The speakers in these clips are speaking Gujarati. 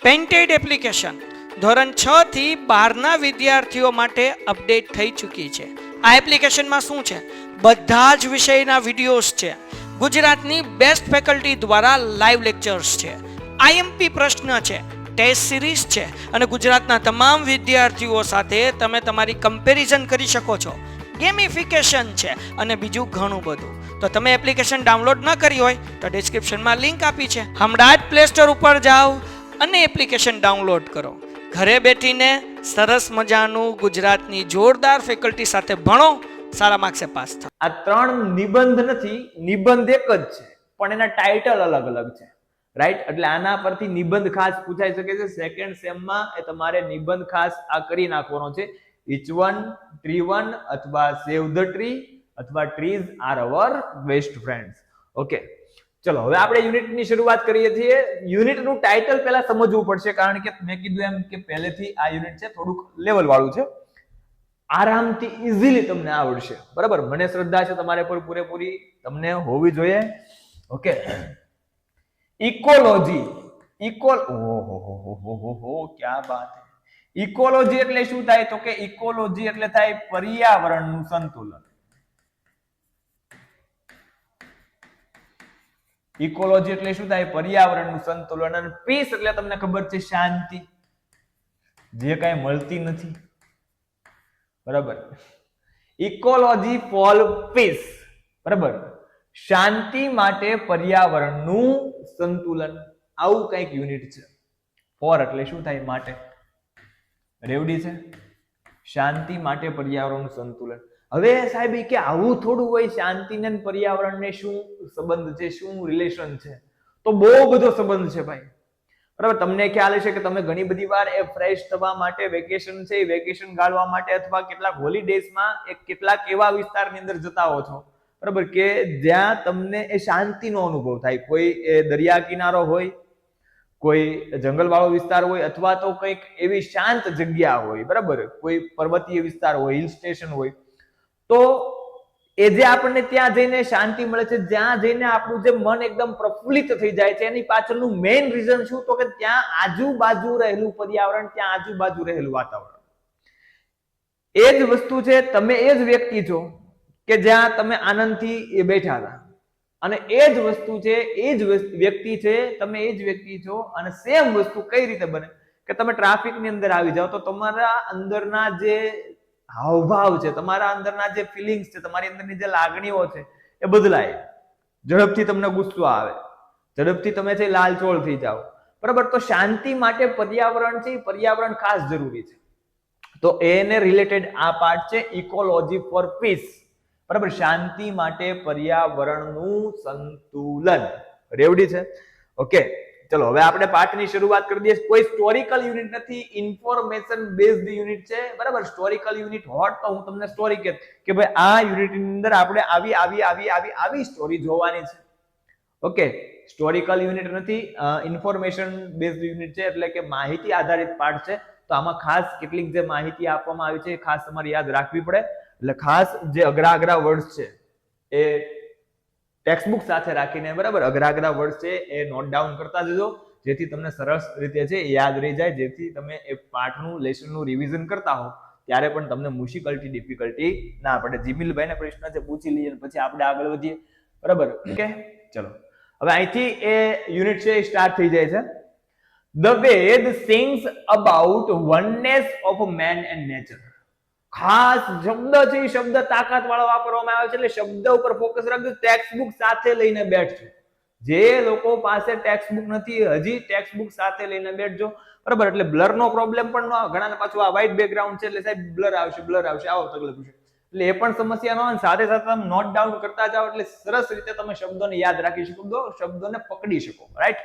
પેન્ટેડ એપ્લિકેશન ધોરણ 6 થી 12ના વિદ્યાર્થીઓ માટે અપડેટ થઈ ચૂકી છે. આ એપ્લિકેશનમાં શું છે? બધા જ વિષયના વિડીયોઝ છે. ગુજરાતની બેસ્ટ ફેકલ્ટી દ્વારા લાઈવ લેક્ચર્સ છે. આઈએમપી પ્રશ્ન છે, ટેસ્ટ સિરીઝ છે અને ગુજરાતના તમામ વિદ્યાર્થીઓ સાથે તમે તમારી કમ્પેરિઝન કરી શકો છો. ગેમિફિકેશન છે અને બીજું ઘણું બધું. તો તમે એપ્લિકેશન ડાઉનલોડ ન કરી હોય તો ડિસ્ક્રિપ્શનમાં લિંક આપી છે. હમણાં જ પ્લે સ્ટોર ઉપર જાઓ અને એપ્લિકેશન ડાઉનલોડ કરો. ઘરે બેઠીને સરસ મજાનું ગુજરાતની જોરદાર ફેકલ્ટી સાથે ભણો, સારા માર્ક્સે પાસ થાઓ. આ 3 નિબંધ નથી, નિબંધ એક જ છે પણ એના ટાઇટલ અલગ અલગ છે, રાઈટ? એટલે આના પરથી નિબંધ ખાસ પૂછાઈ શકે છે. સેકન્ડ સેમમાં એ તમારે નિબંધ ખાસ આ કરી નાખવાનો છે. each one, tree one અથવા save the tree અથવા trees are our best friends. Okay, ચલો હવે આપણે યુનિટની શરૂઆત કરીએ છીએ. યુનિટનું ટાઇટલ પહેલા સમજવું પડશે, કારણ કે મેં કીધું એમ કે પહેલેથી આ યુનિટ છે થોડુંક લેવલ વાળું છે, આરામથી ઈઝીલી તમને આવડશે, બરાબર? મને શ્રદ્ધા છે તમારે પર પૂરેપૂરી તમને હોવી જોઈએ. Okay, ecology. ક્યા બાત હે. ઇકોલોજી એટલે શું થાય? તો કે ઇકોલોજી એટલે થાય પર્યાવરણનું સંતુલન. ઇકોલોજી એટલે શું થાય? પર્યાવરણનું સંતુલન. અને પીસ એટલે તમને ખબર છે શાંતિ, જે કાંઈ મળતી નથી, બરાબર? ઇકોલોજી ફોર પીસ, બરાબર? શાંતિ માટે પર્યાવરણનું સંતુલન, આવું કંઈક યુનિટ છે. ફોર એટલે શું થાય? માટે. રેવડી છે? શાંતિ માટે પર્યાવરણનું સંતુલન. હવે સાહેબ કે આવું થોડું હોય, શાંતિ ને પર્યાવરણને શું સંબંધ છે, શું રિલેશન છે? તો બહુ બધો સંબંધ છે ભાઈ, બરાબર? તમને ખ્યાલ હશે કે તમે ઘણી બધી વાર એ ફ્રેશ થવા માટે વેકેશન છે, વેકેશન ગાળવા માટે અથવા કેટલાક હોલિડેઝમાં કેટલાક એવા વિસ્તારની અંદર જતા હો છો, બરાબર, કે જ્યાં તમને એ શાંતિનો અનુભવ થાય. કોઈ દરિયા કિનારો હોય, કોઈ જંગલ વાળો વિસ્તાર હોય, અથવા તો કંઈક એવી શાંત જગ્યા હોય, બરાબર? કોઈ પર્વતીય વિસ્તાર હોય, હિલ સ્ટેશન હોય, તો એ જે આપણને ત્યાં જઈને શાંતિ મળે છે, જ્યાં જઈને આપણું જે મન એકદમ પ્રફુલ્લિત થઈ જાય છે, એની પાછળનું મેઇન રીઝન શું? તો કે ત્યાં આજુબાજુ રહેલું પર્યાવરણ, ત્યાં આજુબાજુ રહેલું વાતાવરણ. એ જ વસ્તુ છે, તમે એ જ વ્યક્તિ છો કે જ્યાં તમે આનંદથી બેઠા હતા, અને એ જ વસ્તુ છે, એ જ વ્યક્તિ છે, તમે એ જ વ્યક્તિ છો. અને સેમ વસ્તુ કઈ રીતે બને કે તમે ટ્રાફિકની અંદર આવી જાઓ તો તમારા અંદરના જે હાવભાવ છે, તમારા અંદરના જે ફિલિંગ્સ છે, તમારી અંદરની જે લાગણીઓ છે એ બદલાય. ઝડપથી તમને ગુસ્સો આવે, ઝડપથી તમે છે લાલચોળ થઈ જાઓ, બરાબર? તો શાંતિ માટે પર્યાવરણ છે, પર્યાવરણ ખાસ જરૂરી છે. તો એને રિલેટેડ આ પાર્ટ છે, ઇકોલોજી ફોર પીસ, બરાબર? શાંતિ માટે પર્યાવરણનું સંતુલન. રેવડી છે? ઓકે, ચલો હવે આપણે પાઠની શરૂઆત કરી દઈએ. કોઈ સ્ટોરિકલ યુનિટ નથી, ઇન્ફોર્મેશન બેઝડ યુનિટ છે, બરાબર? સ્ટોરિકલ યુનિટ હોત તો હું તમને સ્ટોરી કહેત કે ભાઈ આ યુનિટની અંદર આપણે આવી સ્ટોરી જોવાની છે. ઓકે, સ્ટોરિકલ યુનિટ નથી, ઇન્ફોર્મેશન બેઝડ યુનિટ છે, એટલે કે માહિતી આધારિત પાઠ છે. તો આમાં ખાસ કેટલીક જે માહિતી આપવામાં આવી છે ખાસ તમારે યાદ રાખવી પડે. એટલે ખાસ જે અઘરા વર્ડ્સ છે એ ટેક્સ્ટબુક સાથે રાખીને, બરાબર, અઘરા વર્ડ્સ છે એ નોટ ડાઉન કરતા જજો, જેથી તમને સરસ રીતે છે યાદ રહી જાય, જેથી તમે એ પાઠનું લેસનનું રિવિઝન કરતા હો ત્યારે પણ તમને મુશ્કેલી ડિફિકલ્ટી ના પડે. જીમિલભાઈને પ્રશ્ન છે પૂછી લઈએ પછી આપણે આગળ વધીએ, બરાબર? ઓકે, ચલો હવે અહીંથી એ યુનિટ છે સ્ટાર્ટ થઈ જાય છે. The Ved sings about oneness of man and nature. ખાસ શબ્દ છે, શબ્દ તાકાત વાળો વાપરવામાં આવે છે, એટલે શબ્દ ઉપર ફોકસ રાખજો. ટેક્સ્ટબુક સાથે લઈને બેઠજો. જે લોકો પાસે ટેક્સ્ટબુક નથી હજી ટેક્સ્ટબુક સાથે લઈને બેઠજો, બરાબર? એટલે બ્લર નો પ્રોબ્લેમ પણ ન, ઘણા પાછું આ વ્હાઈટ બેકગ્રાઉન્ડ છે એટલે સાહેબ બ્લર આવશે આવો તકલીફ છે, એટલે એ પણ સમસ્યા ન હોય. સાથે સાથે તમે નોટ ડાઉન કરતા જાઓ એટલે સરસ રીતે તમે શબ્દોને યાદ રાખી શકો, શબ્દોને પકડી શકો, right?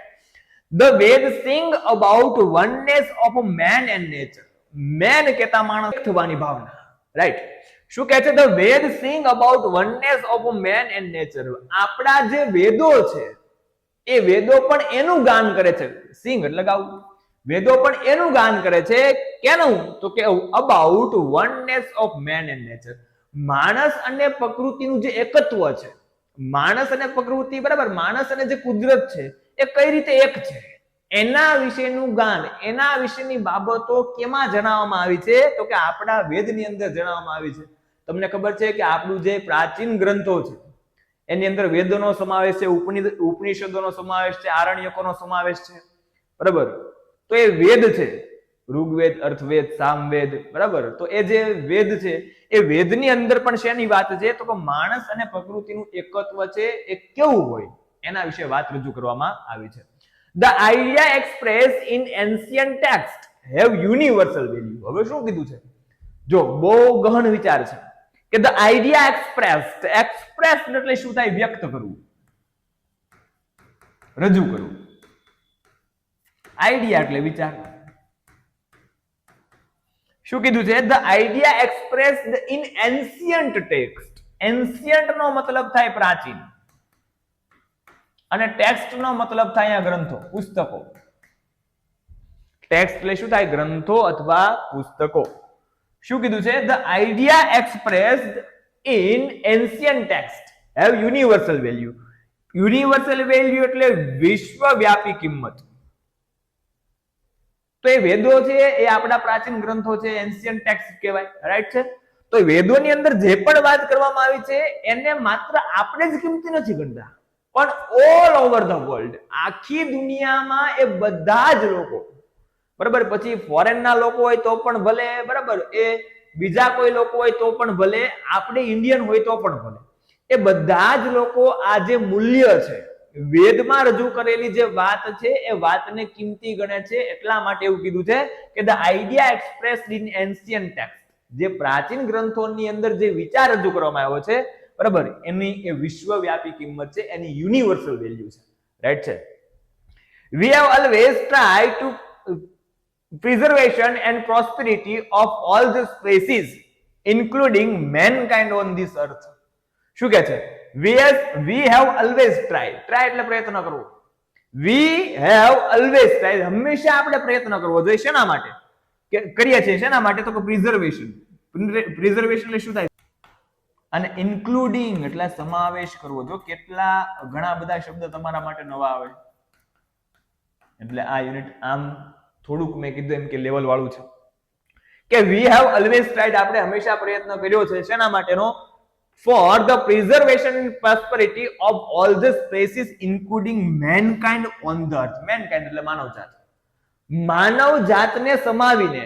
The Ved sing about oneness of man and nature. Man કહેતા માણસ થવાની ભાવના, રાઈટ? શું કહે છે? The Ved sing about oneness of man and nature. આપણા જે વેદો છે એ વેદો પણ એનું ગાન કરે છે. સિંગ એટલે ગાવું. વેદો પણ એનું ગાન કરે છે. કેનું? તો કે about oneness of man and nature. માણસ અને પ્રકૃતિનું જે એકત્વ છે, માણસ અને પ્રકૃતિ, બરાબર, માણસ અને જે કુદરત છે એ કઈ રીતે એક છે એના વિશેનું જ્ઞાન, એના વિશેની બાબતો કેમાં જણાવવામાં આવી છે? તો કે આપણા વેદની અંદર જણાવવામાં આવી છે. તમને ખબર છે કે આપણું જે પ્રાચીન ગ્રંથો છે એની અંદર વેદોનો સમાવેશ છે, ઉપનિષદોનો સમાવેશ છે, આરણ્યકોનો સમાવેશ છે, બરાબર? તો એ વેદ છે, ઋગ્વેદ, અર્થવેદ, સામવેદ, બરાબર? તો એ જે વેદ છે એ વેદની અંદર પણ શેની વાત છે? તો કે માણસ અને પ્રકૃતિનું એકત્વ છે એ કેવું હોય એના વિશે વાત રજૂ કરવામાં આવી છે. The idea expressed in ancient text have universal value. હવે શું કીધું છે? જો બહુ ગહન વિચાર છે કે the idea expressed એટલે શું થાય? વ્યક્ત કરવું, રજૂ કરવું. આઈડિયા એટલે વિચાર. શું કીધું છે? the idea expressed in ancient text. ancient નો મતલબ થાય પ્રાચીન અને ટેક્સ્ટ નો મતલબ થાય ગ્રંથો, પુસ્તકો. ટેક્સ્ટ એટલે શું થાય? ગ્રંથો અથવા પુસ્તકો. શું કીધું છે? the idea expressed in ancient text have universal value. Universal value એટલે વિશ્વવ્યાપી કિંમત. તો એ વેદો છે એ આપણા પ્રાચીન ગ્રંથો છે, એન્શિયન્ટ ટેક્સ્ટ કહેવાય, રાઈટ છે? તો વેદોની અંદર જે પણ વાત કરવામાં આવી છે એને માત્ર આપણે જ કિંમતી નથી ગણતા, પણ ઓલ ઓવર ધ વર્લ્ડ, આખી દુનિયામાં એ બધા જ લોકો, બરાબર? પછી ફોરેન ના લોકો હોય તો પણ ભલે, બરાબર? એ બીજા કોઈ લોકો હોય તો પણ ભલે, આપણે ઇન્ડિયન હોય તો પણ ભલે, એ બધા જ લોકો આ જે મૂલ્ય છે, વેદમાં રજૂ કરેલી જે વાત છે એ વાતને કિંમતી ગણે છે. એટલા માટે એવું કીધું છે કે the idea expressed in ancient text, જે પ્રાચીન ગ્રંથોની અંદર જે વિચાર રજૂ કરવામાં આવ્યો છે, બરાબર, એની એ વિશ્વવ્યાપી કિંમત છે, એની યુનિવર્સલ વેલ્યુ છે, રાઈટ છે? We have always tried to preservation and prosperity of all the species including mankind on this earth. શું કહે છે? we have always tried. try એટલે પ્રયત્ન કરવો. we have always tried, હંમેશા આપણે પ્રયત્ન કરવો જોઈએ. શેના માટે કરીએ છીએ? શેના માટે? તો કે પ્રિઝર્વેશન. પ્રિઝર્વેશન એટલે શું થાય? અને ઇન્ક્લુડિંગ એટલે સમાવેશ કરવો. જો કેટલા ઘણા બધા શબ્દ તમારા માટે નવા આવે, એટલે આ યુનિટ આમ થોડુંક મેં કીધું એમ કે લેવલ વાળું છે કે we have always tried, આપણે હંમેશા પ્રયત્ન કર્યો છે. શેના માટેનો? for the preservation and prosperity of all the species including mankind on the earth. mankind એટલે માનવ જાત. માનવ જાતને સમાવીને,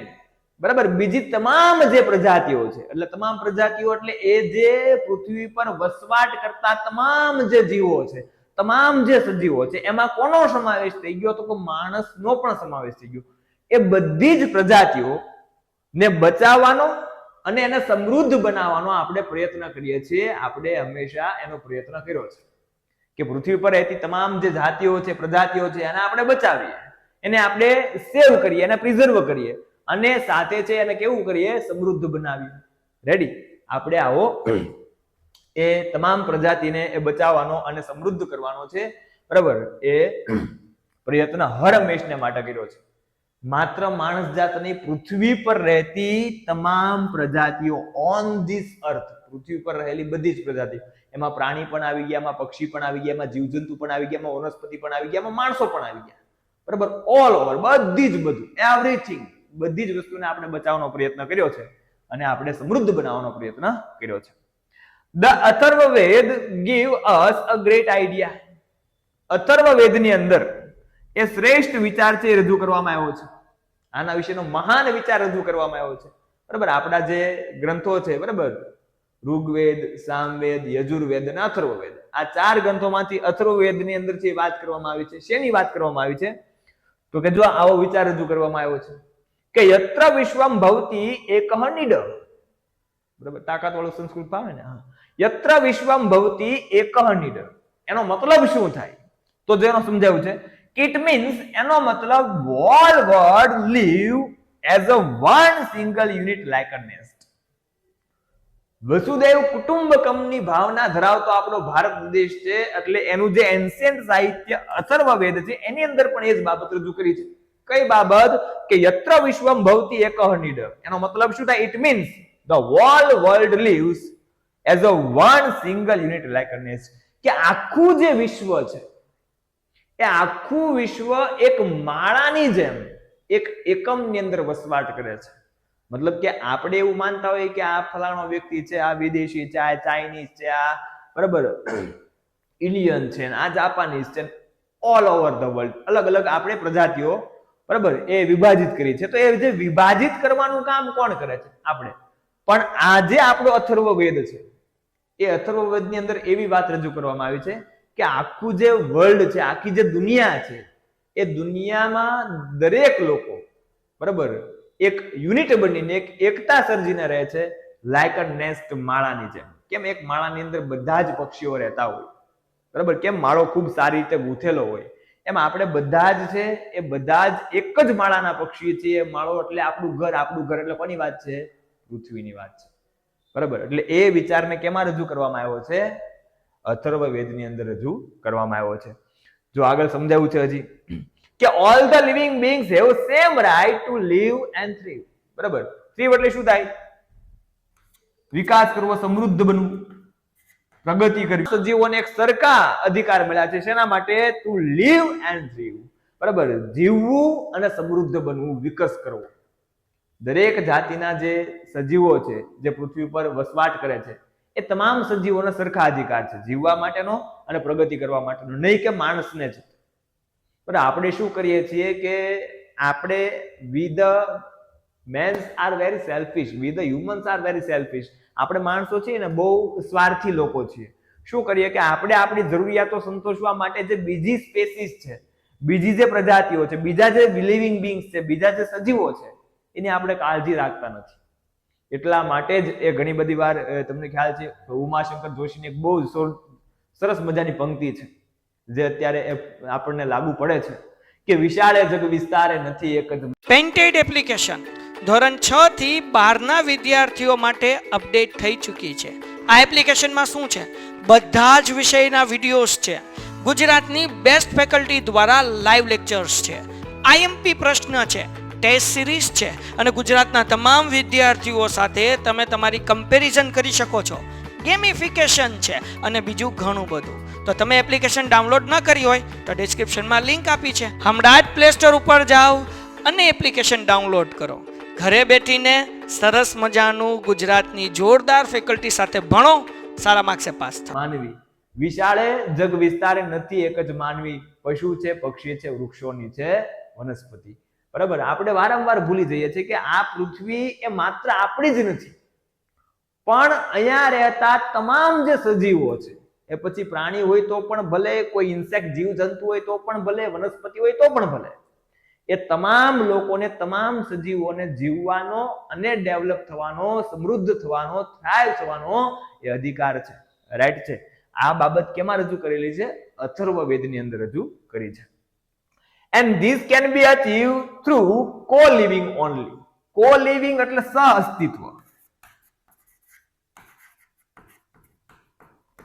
બરાબર, બીજી તમામ જે પ્રજાતિઓ છે, એટલે તમામ પ્રજાતિઓ એટલે એ જે પૃથ્વી પર વસવાટ કરતા તમામ જે જીવો છે, તમામ જે સજીવો છે, એમાં કોનો સમાવેશ થઈ ગયો? તો કે માણસનો પણ સમાવેશ થઈ ગયો. એ બધી જ પ્રજાતિઓ ને બચાવવાનો અને એને સમૃદ્ધ બનાવવાનો આપણે પ્રયત્ન કરીએ છીએ. આપણે હંમેશા એનો પ્રયત્ન કર્યો છે કે પૃથ્વી પર રહેતી તમામ જે જાતિઓ છે, પ્રજાતિઓ છે, એને આપણે બચાવીએ, એને આપણે સેવ કરીએ, એને પ્રિઝર્વ કરીએ, અને સાથે છે એને કેવું કરીએ? સમૃદ્ધ બનાવીએ. રેડી? આપણે આવો એ તમામ પ્રજાતિને એ બચાવવાનો અને સમૃદ્ધ કરવાનો છે, બરાબર, એ પ્રયત્ન હર હંમેશને માટે કર્યો છે. માત્ર માણસ જાતની પૃથ્વી પર રહેતી તમામ પ્રજાતિઓ, ઓન ધીસ અર્થ, પૃથ્વી પર રહેલી બધી જ પ્રજાતિઓ, એમાં પ્રાણી પણ આવી ગયા, એમાં પક્ષી પણ આવી ગયા, એમાં જીવજંતુ પણ આવી ગયા, એમાં વનસ્પતિ પણ આવી ગયા, એમાં માણસો પણ આવી ગયા, બરાબર? ઓલ ઓવર બધી જ, બધું, એવરીથિંગ, બધી જ વસ્તુને આપણે બચાવવાનો પ્રયત્ન કર્યો છે અને આપણે સમૃદ્ધ બનાવવાનો પ્રયત્ન કર્યો છે. The Atharvaveda give us a great idea. અથર્વવેદની અંદર એ શ્રેષ્ઠ વિચાર છે એ રજૂ કરવામાં આવ્યો છે. આના વિશેનો મહાન વિચાર રજૂ કરવામાં આવ્યો છે, બરાબર? આપણા જે ગ્રંથો છે, બરાબર, ઋગ્વેદ, સામવેદ, યજુર્વેદ અને અથર્વવેદ, આ ચાર ગ્રંથોમાંથી અથર્વવેદની અંદર જે વાત કરવામાં આવી છે, શેની વાત કરવામાં આવી છે? તો કે જો આવો વિચાર રજૂ કરવામાં આવ્યો છે કે યત્ર વિશ્વમ ભવતી એકઃ નિડ, બરાબર? તાકાત વાળું સંસ્કૃત ભાવે ને? હા. યત્ર વિશ્વમ ભવતી એકઃ નિડ, એનો મતલબ શું થાય? તો જેનો સમજાવ્યું છે, it means, એનો મતલબ all world live as a one single unit like a nest. Vasudev કુટુંબકમની ભાવના ધરાવતો આપણો ભારત દેશ છે, એટલે એનું જે એન્શિયન્ટ સાહિત્ય અથર્વવેદ છે એની અંદર પણ એ જ બાબત રજૂ કરી છે. કઈ બાબત? કે યત્ર વિશ્વમ ભવતી એકઃ નિડ. એનો મતલબ શું થાય? it means the whole world lives as a one single unit like a nest. કે આખું જે વિશ્વ છે એ આખું વિશ્વ એક માળાની જેમ એક એકમની અંદર વસવાટ કરે છે. મતલબ કે આપણે એવું માનતા હોય કે આ ફલાણો વ્યક્તિ છે, આ વિદેશી છે, આ ચાઇનીઝ છે, આ બરાબર ઇન્ડિયન છે, આ જાપાનીઝ છે, ઓલ ઓવર ધ વર્લ્ડ અલગ અલગ આપણે પ્રજાતિઓ બરાબર એ વિભાજિત કરી છે. તો એ જે વિભાજિત કરવાનું કામ કોણ કરે છે? આપણે. પણ આજે આપણો અથર્વવેદ છે, એ અથર્વવેદની અંદર એવી વાત રજૂ કરવામાં આવી છે કે આખું જે વર્લ્ડ છે, આખી જે દુનિયા છે, એ દુનિયામાં દરેક લોકો બરાબર એક યુનિટ બનીને એક એકતા સર્જીને રહે છે, લાઈક અ નેસ્ટ માળાની જેમ. કેમ? એક માળાની અંદર બધા જ પક્ષીઓ રહેતા હોય બરાબર. કેમ? માળો ખૂબ સારી રીતે ગૂંથેલો હોય. એમ આપણે બધા જ છે એ બધા જ એક જ માળાના પક્ષી છીએ. માળો એટલે આપણું ઘર. આપણું ઘર એટલે કોની વાત છે? પૃથ્વીની વાત છે બરાબર. એટલે એ વિચારને કેમાં રજૂ કરવામાં આવ્યો છે? અથર્વવેદની અંદર રજૂ કરવામાં આવ્યો છે. જો આગળ સમજાવ્યું છે હજી કે all the living beings have same right to live and thrive. બરાબર. થ્રીવ એટલે શું થાય? વિકાસ કરવો, સમૃદ્ધ બનવું, પ્રગતિ કરવી. સજીવોને એક સરખા અધિકાર મળ્યા છે. શેના માટે? To live and thrive. બરાબર. જીવવું અને સમૃદ્ધ બનવું, વિકાસ કરવો. દરેક જાતિના જે સજીવો છે, જે પૃથ્વી પર વસવાટ કરે છે, એ તમામ સજીવોને સરખા અધિકાર છે, જીવવા માટેનો અને પ્રગતિ કરવા માટેનો, નહીં કે માણસને જ. પણ આપણે શું કરીએ છીએ કે આપણે we the mens are very selfish, we the humans are very selfish. આપણે માણસો છીએ ને બહુ સ્વાર્થી લોકો છીએ. શું કરીએ કે આપણે આપણી જરૂરિયાતો સંતોષવા માટે જે બીજી સ્પેસીસ છે, બીજી જે પ્રજાતિઓ છે, બીજા જે લિવિંગ બીંગ્સ છે, બીજા જે સજીવો છે, એની આપણે કાળજી રાખતા નથી. એટલા માટે જ એ ઘણી બધી વાર તમને ખ્યાલ છે ઉમાશંકર જોશીની એક બહુ સરસ મજાની પંક્તિ છે જે અત્યારે આપણને લાગુ પડે છે કે વિશાળે જગ વિસ્તારે નથી એક જ. પેન્ટેડ એપ્લિકેશન ધોરણ 6 થી 12ના વિદ્યાર્થીઓ માટે અપડેટ થઈ ચૂકી છે. આ એપ્લિકેશનમાં શું છે? બધા જ વિષયના વિડીયોઝ છે. ગુજરાતની બેસ્ટ ફેકલ્ટી દ્વારા લાઈવ લેક્ચર્સ છે. આઈએમપી પ્રશ્ન છે, ટેસ્ટ સિરીઝ છે અને ગુજરાતના તમામ વિદ્યાર્થીઓ સાથે તમે તમારી કમ્પેરિઝન કરી શકો છો. ગેમિફિકેશન છે અને બીજું ઘણું બધું. તો તમે એપ્લિકેશન ડાઉનલોડ ન કરી હોય તો ડિસ્ક્રિપ્શનમાં લિંક આપી છે. હમણાં જ પ્લે સ્ટોર ઉપર જાઓ અને એપ્લિકેશન ડાઉનલોડ કરો. ઘરે બેઠીને સરસ મજાનું ગુજરાતની જોરદાર ફેકલ્ટી સાથે ભણો, સારા માર્ક્સે પાસ થાઓ. માનવી વિશાળે જગ વિસ્તારે નથી એક જ માનવી. પશુ છે, પક્ષી છે, વૃક્ષોની છે, વનસ્પતિ. બરાબર. આપણે વારંવાર ભૂલી જઈએ છીએ કે આ પૃથ્વી એ માત્ર આપણી જ નથી, પણ અહીંયા રહેતા તમામ જે સજીવો છે, એ પછી પ્રાણી હોય તો પણ ભલે, કોઈ ઇન્સેક્ટ જીવ જંતુ હોય તો પણ ભલે, વનસ્પતિ હોય તો પણ ભલે, એ તમામ લોકોને, તમામ સજીવોને જીવવાનો અને ડેવલપ થવાનો, સમૃદ્ધ થવાનો, થ્રાઇવ થવાનો એ અધિકાર છે. રાઈટ છે. આ બાબત કેમાં રજૂ કરેલી છે? અથર્વવેદની અંદર રજૂ કરી છે. And this can be achieved through co-living only. Co-living એટલે સહ-અસ્તિત્વ.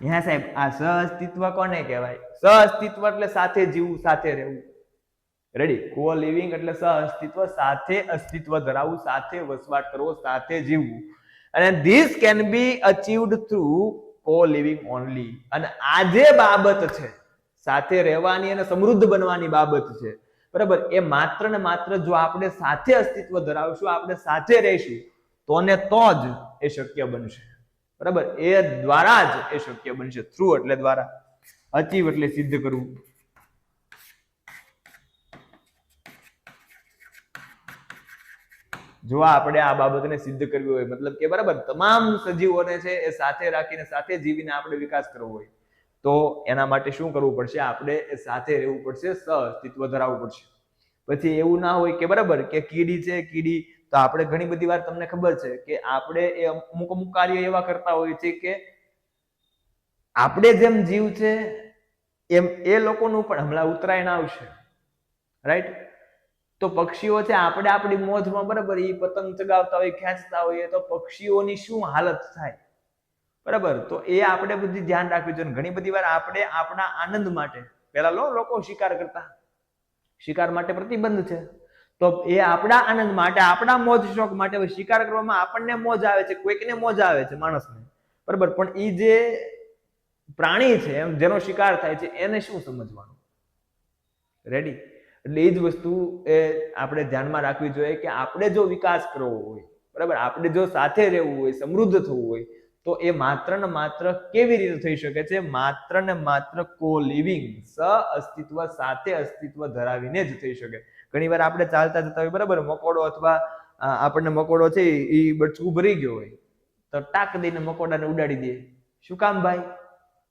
હા સાહેબ, આ સહ-અસ્તિત્વ કોને કહેવાય? સહ-અસ્તિત્વ એટલે સાથે જીવવું, સાથે રહેવું. રેડી? co-living એટલે સહ-અસ્તિત્વ, સાથે અસ્તિત્વ ધરાવવું, સાથે વસવાટ કરવો, સાથે જીવવું. અને this can be achieved through co-living only. અને આ જે બાબત છે, સાથે રહેવાની અને સમૃદ્ધ બનવાની બાબત છે, બરાબર, એ માત્ર ને માત્ર જો આપણે સાથે અસ્તિત્વ ધરાવશું, આપણે સાથે રહીશું, તો ને તો જ એ શક્ય બનશે. બરાબર. એ દ્વારા જ એ શક્ય બનશે. થ્રુ એટલે દ્વારા, અચીવ એટલે સિદ્ધ કરવું. જો આપણે આ બાબતને સિદ્ધ કરવી હોય, મતલબ કે બરાબર તમામ સજીવોને છે એ સાથે રાખીને, સાથે જીવીને આપણે વિકાસ કરવો હોય, તો એના માટે શું કરવું પડશે? આપણે સાથે રહેવું પડશે, સહ-અસ્તિત્વ ધરાવવું પડશે. પછી એવું ના હોય કે બરાબર કે કીડી છે, કીડી તો આપણે ઘણી બધી વાર તમને ખબર છે કે આપણે એ અમુક અમુક કાર્ય એવા કરતા હોય છે કે આપણે જેમ જીવ છે એમ એ લોકોનું પણ હમણાં ઉત્તરાયણ આવશે, રાઈટ? તો પક્ષીઓ છે, આપણે આપણી મોજમાં બરાબર એ પતંગ ચગાવતા હોય, ખેંચતા હોઈએ, તો પક્ષીઓની શું હાલત થાય, બરાબર? તો એ આપણે બધી ધ્યાન રાખવી જોઈએ. ઘણી બધી વાર આપણે આપણા આનંદ માટે, પેલા લોકો શિકાર કરતા, શિકાર માટે પ્રતિબંધ છે, તો એ આપણા આનંદ માટે, આપણા મોજ શોખ માટે શિકાર કરવામાં આપણને મોજ આવે છે, કોઈકને મોજ આવે છે, માણસને, બરાબર, પણ એ જે પ્રાણી છે એમ જેનો શિકાર થાય છે એને શું સમજવાનું? રેડી? એટલે એ જ વસ્તુ એ આપણે ધ્યાનમાં રાખવી જોઈએ કે આપણે જો વિકાસ કરવો હોય, બરાબર, આપણે જો સાથે રહેવું હોય, સમૃદ્ધ થવું હોય, તો એ માત્ર ને માત્ર કેવી રીતે થઈ શકે છે? માત્ર ને માત્ર કો લિવિંગ, અસ્તિત્વ સાથે અસ્તિત્વ ધરાવીને જ થઈ શકે. ઘણી વાર આપણે ચાલતા જતા હોય, બરાબર, મકોડો અથવા આપણને મકોડો છે એ બચકું ભરી ગયો હોય તો ટાક દઈને મકોડાને ઉડાડી દે. શું કામ ભાઈ?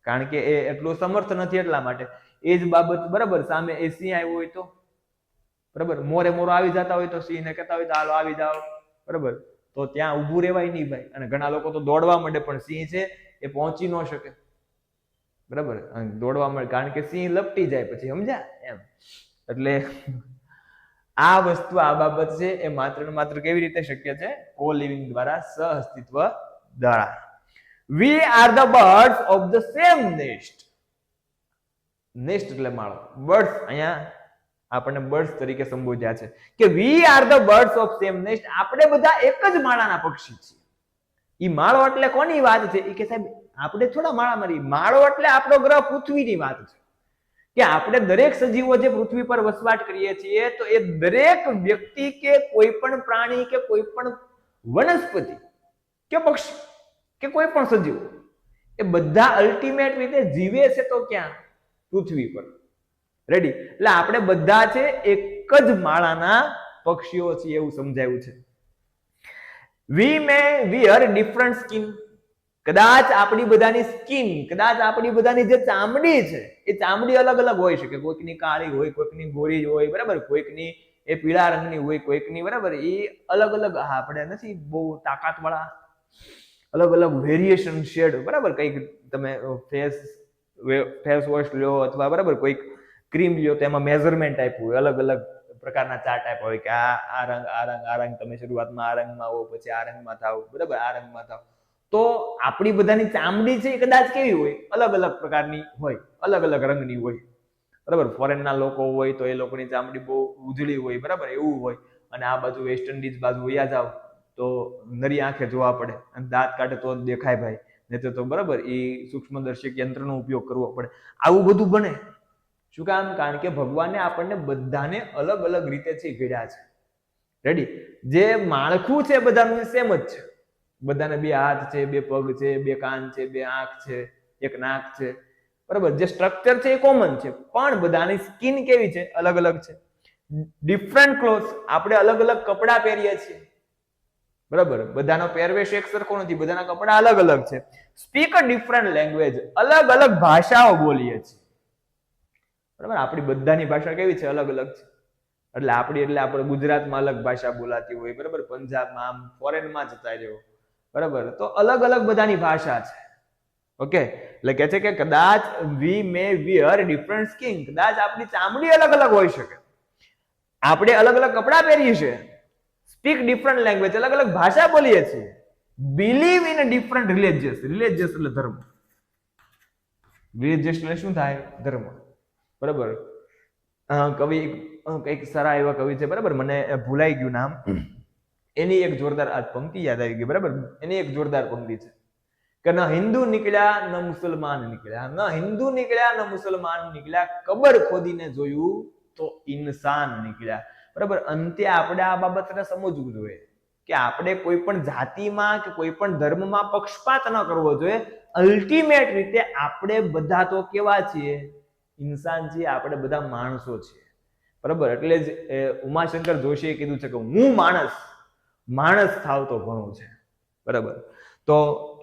કારણ કે એ એટલું સમર્થ નથી એટલા માટે. એ જ બાબત, બરાબર, સામે એ સિંહ આવ્યો હોય તો, બરાબર, મોરે મોરો આવી જતા હોય તો સિંહને કહેતા હોય તો હાલો આવી જાઓ, બરાબર, તો ત્યાં ઊભું રહેવાય નહીં ભાઈ. અને ઘણા લોકો તો દોડવા માંડે, પણ સિંહ છે એ પહોંચી ન શકે, બરાબર, દોડવા માંડે કારણ કે સિંહ લપટી જાય પછી, સમજ્યા એમ. એટલે આ વસ્તુ, આ બાબત છે એ માત્ર ને માત્ર કેવી રીતે શક્ય છે? કો લિવિંગ દ્વારા, સહઅસ્તિત્વ દ્વારા. We are the birds of the same nest. Nest એટલે માળો. બર્ડ્સ અહીંયા આપણને બર્ડ્સ તરીકે સંબોધ્યા છે કે we are the birds of same nest. આપણે બધા એક જ માળાના પક્ષી છીએ. ઈ માળો એટલે કોની વાત છે? ઈ કે સાહેબ આપણે થોડા માળા મારી. માળો એટલે આપણો ગ્રહ પૃથ્વીની વાત છે કે આપણે દરેક સજીવો જે પૃથ્વી પર વસવાટ કરીએ છીએ તો એ દરેક વ્યક્તિ કે કોઈ પણ પ્રાણી કે કોઈ પણ વનસ્પતિ કે પક્ષી કે કોઈ પણ સજીવ એ બધા અલ્ટિમેટ રીતે જીવે છે તો ક્યાં? પૃથ્વી પર. રેડી? એટલે આપણે બધા છે એક જ માળાના પક્ષીઓ છીએ એવું સમજાયું છે. We may wear different skin. કદાચ આપણી બધાની સ્કિન, કદાચ આપણી બધાની જે ચામડી છે એ ચામડી અલગ અલગ હોઈ શકે. કોઈકની કાળી હોય, કોઈકની ગોરી હોય, બરાબર, કોઈકની એ પીળા રંગની હોય, કોઈકની, બરાબર, એ અલગ અલગ. આપણે નથી બહુ તાકાત વાળા, અલગ અલગ વેરિએશન શેડ, બરાબર. કઈક તમે ફેસ વોશ લ્યો અથવા બરાબર કોઈક ક્રીમ લ્યો તો એમાં મેઝરમેન્ટ આપ્યું હોય, અલગ અલગ પ્રકારના ચાર્ટ આપ્યા હોય કે આ રંગ, આ રંગ, આ રંગ, તમે શરૂઆતમાં આ રંગમાં આવો, પછી આ રંગમાં થાવ, બરાબર, આ રંગમાં થાવ. તો આપણી બધાની ચામડી છે એ કદાચ કેવી હોય? અલગ અલગ પ્રકારની હોય, અલગ અલગ રંગની હોય, બરાબર. ફોરેનના લોકો હોય તો એ લોકોની ચામડી બહુ ઉજળી હોય, બરાબર, એવું હોય. અને આ બાજુ વેસ્ટ ઇન્ડિઝ બાજુ વયા જાવ તો નરી આંખે જોવા પડે અને દાંત કાઢે તો દેખાય ભાઈ, નહીં તો બરાબર એ સૂક્ષ્મદર્શક યંત્રનો ઉપયોગ કરવો પડે. આવું બધું બને. શું કામ? કારણ કે ભગવાને આપણને બધાને અલગ અલગ રીતે છે ઘડ્યા છે. રેડી? જે માળખું છે બધાનું સેમ જ છે. બધાને બે હાથ છે, બે પગ છે, બે કાન છે, બે આંખ છે, એક નાક છે, બરાબર. જે સ્ટ્રક્ચર છે એ કોમન છે, પણ બધાની સ્કિન કેવી છે? અલગ અલગ છે. ડિફરન્ટ ક્લોથ્સ, આપણે અલગ અલગ કપડા પહેરીએ છીએ, બરાબર. બધાનો પહેરવેશ એક સરખો નથી, બધાના કપડા અલગ અલગ છે. સ્પીક અ ડિફરન્ટ લેંગ્વેજ, અલગ અલગ ભાષાઓ બોલીએ છીએ, બરાબર. આપણી બધાની ભાષા કેવી છે? અલગ અલગ છે. એટલે આપણે ગુજરાતમાં અલગ ભાષા બોલાતી હોય, બરાબર, પંજાબમાં, આમ ફોરેનમાં જતા રહ્યો, બરાબર, તો અલગ અલગ બધાની ભાષા છે. ઓકે, એટલે કે છે કે કદાચ we may wear different skin, કદાચ આપણી ચામડી અલગ અલગ હોઈ શકે, આપણે અલગ અલગ કપડા પહેરીએ છીએ, સ્પીક ડિફરન્ટ લેંગ્વેજ, અલગ અલગ ભાષા બોલીએ છીએ, believe in a different religious, religious એટલે ધર્મ, રિલિજિયસ એટલે શું થાય? ધર્મ, બરાબર. કવિ કઈક સારા એવા કવિ છે, બરાબર, મને ભૂલાઈ ગયું નામ, એની એક જોરદાર આ પંક્તિ યાદ આવી ગઈ, બરાબર. એની એક જોરદાર પંક્તિ છે કે ન હિન્દુ નીકળ્યા ન મુસલમાન નીકળ્યા, ન હિન્દુ નીકળ્યા ન મુસલમાન નીકળ્યા, કબર ખોદીને જોયું તો ઇન્સાન નીકળ્યા, બરાબર. અંતે આપણે આ બાબતને સમજવું જોઈએ કે આપણે કોઈ પણ જાતિમાં કે કોઈ પણ ધર્મમાં પક્ષપાત ન કરવો જોઈએ. અલ્ટિમેટ રીતે આપણે બધા તો કેવા છીએ? ઇન્સાન છીએ, આપણે બધા માણસો છીએ, બરાબર. એટલે જ ઉમાશંકર જોશીએ કીધું છે કે હું માણસ થાવ તો ઘણું છે, બરાબર. તો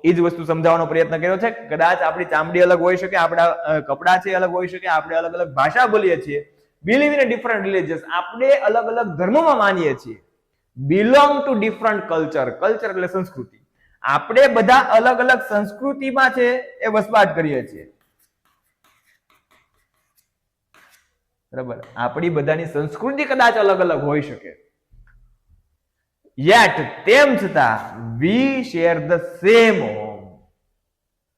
એ જ વસ્તુ સમજાવવાનો પ્રયત્ન કર્યો છે. કદાચ આપણી ચામડી અલગ હોઈ શકે, આપણા કપડા છે અલગ હોઈ શકે, આપણે અલગ અલગ ભાષા બોલીએ છીએ, believe in a different religious, આપણે અલગ અલગ ધર્મમાં માનીએ છીએ, belong to different culture, culture એટલે સંસ્કૃતિ, આપણે બધા અલગ અલગ સંસ્કૃતિમાં છે એ વસવાટ કરીએ છીએ, બરાબર. આપણી બધાની સંસ્કૃતિ કદાચ અલગ અલગ હોઈ શકે, yet તેમ છતાં we share the same home,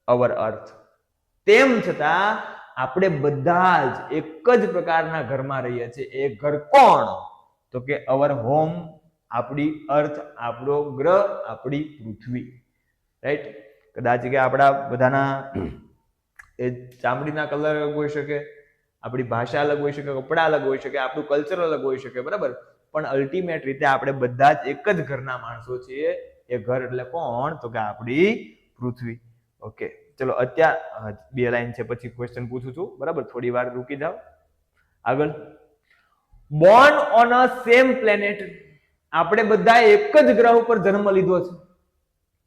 our earth. તેમ છતાં આપણે બધા જ એક જ પ્રકારના ઘરમાં રહીએ છીએ. એ ઘર કોણ? તો કે our home, આપણી અર્થ, આપણો ગ્રહ, આપણી પૃથ્વી, રાઈટ. કદાચ કે આપણા બધાના એ ચામડીના કલર હોઈ શકે, આપણી ભાષા અલગ હોઈ શકે, કપડા અલગ હોઈ શકે, આપણું કલ્ચર અલગ હોઈ શકે, બરાબર, પણ અલ્ટિમેટ રીતે આપણે બધા જ એક જ ઘરના માણસો છીએ. એ ઘર એટલે કોણ? તો કે આપણી પૃથ્વી. ઓકે, ચલો અત્યારે 2 લાઈન છે, પછી ક્વેશ્ચન પૂછું છું, બરાબર, થોડી વાર રૂકી જાઓ. આગળ, born on a same planet, આપણે બધા એક જ ગ્રહ ઉપર જન્મ લીધો છે.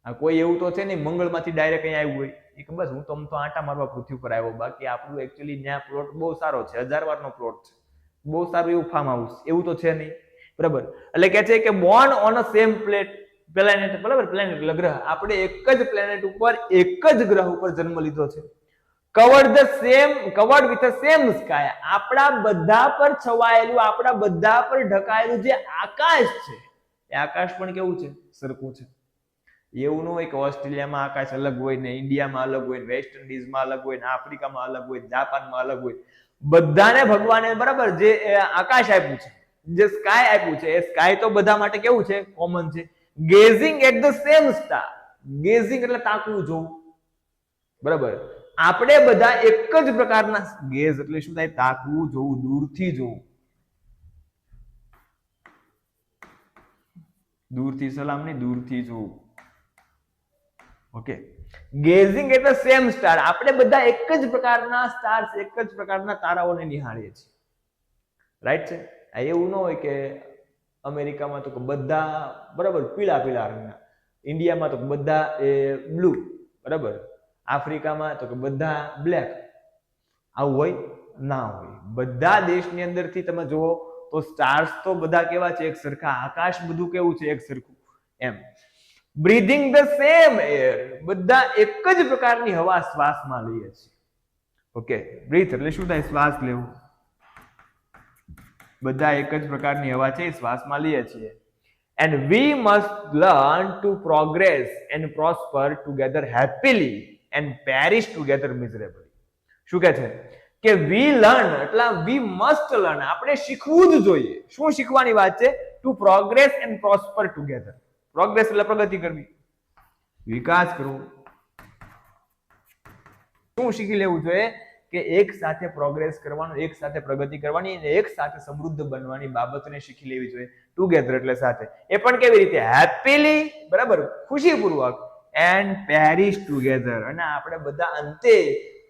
આ કોઈ એવું તો છે નહીં મંગળમાંથી ડાયરેક્ટ અહીં આવ્યું હોય એ કે બસ હું તો આંટા મારવા પૃથ્વી પર આવ્યો, બાકી આપણું એકચ્યુઅલી ત્યાં પ્લોટ બહુ સારો છે, 1000 વારનો પ્લોટ છે, બહુ સારું એવું ફાર્મ હાઉસ, એવું તો છે નહીં, બરાબર. એટલે કે છે કે born on a same planet, બરાબર, પ્લેનેટ એટલે ગ્રહ, આપણે એક જ પ્લેનેટ ઉપર એક જ ગ્રહ ઉપર જન્મ લીધો છે. Covered with the same sky, આપણા બધા પર છવાયેલું, આપણા બધા પર ઢકાયેલું જે આકાશ છે એ આકાશ પણ કેવું છે? સરખું છે. એવું ન હોય કે ઓસ્ટ્રેલિયામાં આકાશ અલગ હોય ને ઇન્ડિયામાં અલગ હોય, વેસ્ટ ઇન્ડિઝમાં અલગ હોય, ને આફ્રિકામાં અલગ હોય, જાપાનમાં અલગ હોય. બધાને ભગવાને, બરાબર, જે આકાશ આપ્યું છે, જે સ્કાય આપ્યું છે, એ સ્કાય તો બધા માટે કેવું છે? કોમન છે. Gazing at the same star, gazing એટલે તાકવું, જોવું, બરાબર. આપણે બધા એક જ પ્રકારના, ગેઝ એટલે શું થાય? તાકવું, જોવું, દૂરથી જોવું, દૂરથી સલામ નહીં, દૂરથી જોવું. Okay, gazing at the same star, આપણે બધા એક જ પ્રકારના સ્ટાર્સ, એક જ પ્રકારના તારાઓને નિહાળીએ છીએ, રાઈટ છે. આ એવું ન હોય કે અમેરિકામાં તો બધા, બરાબર, પીળા રંગના, ઇન્ડિયામાં તો બધા બ્લુ, બરાબર, આફ્રિકામાં તો કે બધા બ્લેક. આવું હોય ના હોય. બધા દેશની અંદરથી તમે જુઓ તો સ્ટાર્સ તો બધા કેવા છે? એક સરખા. આકાશ બધું કેવું છે? એક સરખું. એમ. બ્રીધિંગ ધ સેમ એર, બધા એક જ પ્રકારની હવા શ્વાસમાં લઈએ છીએ. ઓકે, બ્રીથ એટલે શું થાય? શ્વાસ લેવું. બધા એક જ પ્રકારની હવા છે, શ્વાસમાં લઈએ છીએ. And we must learn to progress and prosper together happily and perish together miserably. શું કહે છે? કે we learn એટલે we must learn, આપણે શીખવું જ જોઈએ. શું શીખવાની વાત છે? To progress and prosper together. Progress એટલે પ્રગતિ કરવી, વિકાસ કરવો. શું શીખી લેવું જોઈએ? કે એક સાથે પ્રોગ્રેસ કરવાનું, એક સાથે પ્રગતિ કરવાની, અને એક સાથે સમૃદ્ધ બનવાની બાબતને શીખી લેવી જોઈએ. ટુગેધર એટલે સાથે. એ પણ કેવી રીતે? હેપીલી, બરાબર, ખુશીપૂર્વક, એન્ડ પેરિશ ટુગેધર, અને આપણે બધા અંતે,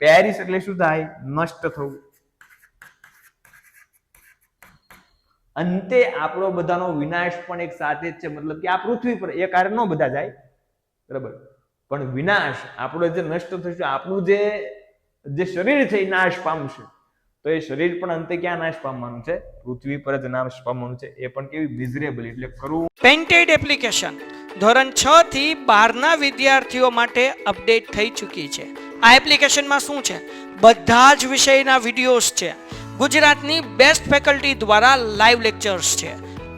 પેરિશ એટલે શું થાય? નષ્ટ થવું. અંતે આપણો બધાનો વિનાશ પણ એક સાથે જ છે, મતલબ કે આ પૃથ્વી પર એ કારણ ન બધા જાય, બરાબર, પણ વિનાશ આપણો જે નષ્ટ થશે, આપણું જે શરીર છે એ નાશ પામશે, તો એ શરીર પણ અંતે ક્યાં નાશ પામવાનું છે? પૃથ્વી પર જ નાશ પામવાનું છે. એ પણ કેવી? મિઝરેબલ એટલે કરું. પેઇન્ટેડ એપ્લિકેશન ધોરણ 6 થી 12ના વિદ્યાર્થીઓ માટે અપડેટ થઈ ચૂકી છે. આ એપ્લિકેશનમાં શું છે? બધા જ વિષયના વિડીયોઝ છે, ગુજરાતની બેસ્ટ ફેકલ્ટી દ્વારા લાઈવ લેક્ચર્સ છે,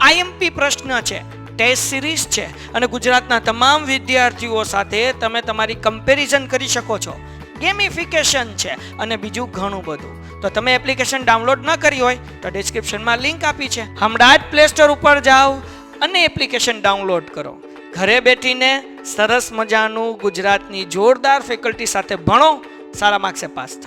આઈએમપી પ્રશ્ન છે, ટેસ્ટ સિરીઝ છે, અને ગુજરાતના તમામ વિદ્યાર્થીઓ સાથે તમે તમારી કમ્પેરિઝન કરી શકો છો. ગેમિફિકેશન છે અને બીજું ઘણું બધું. તો તમે એપ્લિકેશન ડાઉનલોડ ન કરી હોય તો ડિસ્ક્રિપ્શનમાં લિંક આપી છે, હમણાં જ પ્લે સ્ટોર ઉપર જાઓ અને એપ્લિકેશન ડાઉનલોડ કરો. ઘરે બેઠીને સરસ મજાનું ગુજરાતની જોરદાર ફેકલ્ટી સાથે ભણો, સારા માર્ક્સે પાસ થાઓ.